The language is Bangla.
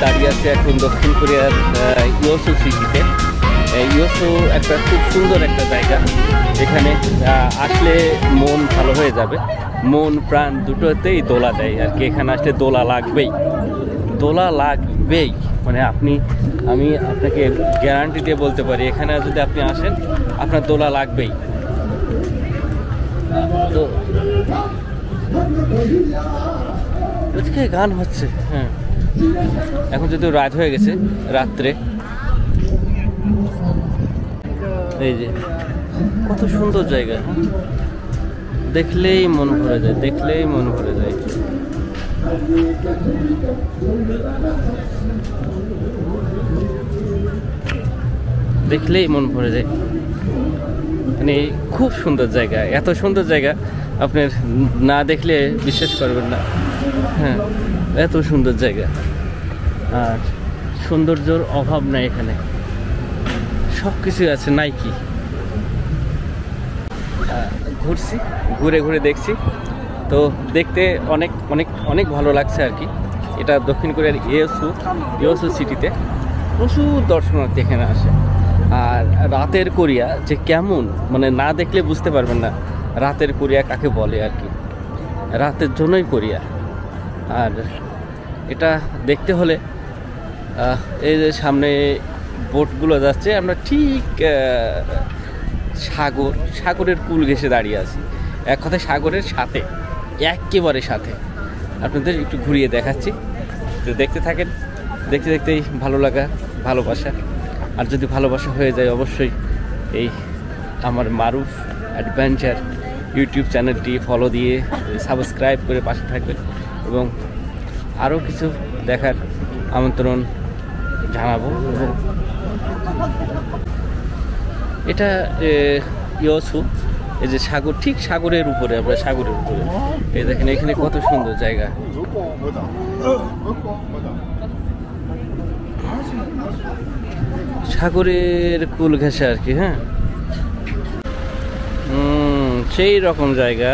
দাঁড়িয়ে আছে এখন দক্ষিণ কোরিয়ার ইয়োসু সিটিতে। ইয়োসু একটা খুব সুন্দর একটা জায়গা, এখানে আসলে মন ভালো হয়ে যাবে, মন প্রাণ দুটোতেই দোলা দেয় আর কি। এখানে আসলে দোলা লাগবেই, দোলা লাগবেই, মানে আমি আপনাকে গ্যারান্টি দিয়ে বলতে পারি এখানে যদি আপনি আসেন আপনার দোলা লাগবেই। তো আজকে গান হচ্ছে, হ্যাঁ এখন যদিও রাত হয়ে গেছে, রাত্রে। এই যে কত সুন্দর জায়গা, দেখলেই মন ভরে যায়, দেখলেই মন ভরে যায়। দেখলেই মন ভরে যায়, মানে খুব সুন্দর জায়গা, এত সুন্দর জায়গা আপনার না দেখলে বিশ্বাস করবেন না। হ্যাঁ, এত সুন্দর জায়গা, আর সৌন্দর্যর অভাব নাই এখানে, সব কিছুই আছে, নাই কি। ঘুরছি, ঘুরে ঘুরে দেখছি, তো দেখতে অনেক অনেক অনেক ভালো লাগছে আর কি। এটা দক্ষিণ কোরিয়ার ইয়োসু সিটিতে প্রচুর দর্শনার্থী এখানে আসে। আর রাতের কোরিয়া যে কেমন, মানে না দেখলে বুঝতে পারবেন না রাতের কোরিয়া কাকে বলে আর কি, রাতের জন্যই কোরিয়া। আর এটা দেখতে হলে এই যে সামনে বোটগুলো যাচ্ছে, আমরা ঠিক সাগরের কুল ঘেঁষে দাঁড়িয়ে আছি, এক কথায় সাগরের সাথে, একেবারে সাথে। আপনাদের একটু ঘুরিয়ে দেখাচ্ছি, তো দেখতে থাকেন, দেখতে দেখতেই ভালো লাগা, ভালোবাসা। আর যদি ভালোবাসা হয়ে যায় অবশ্যই এই আমার মারুফ অ্যাডভেঞ্চার ইউটিউব চ্যানেলটি ফলো দিয়ে সাবস্ক্রাইব করে পাশে থাকবেন, এবং আরও কিছু দেখার আমন্ত্রণ জানাবো। এবং এটা ইয়োসু, এই যে সাগর, ঠিক সাগরের উপরে, আমরা সাগরের উপরে, এই দেখেন এখানে কত সুন্দর জায়গা। সাগরের কুল ঘেঁষে আর কি, হ্যাঁ সেই রকম জায়গা।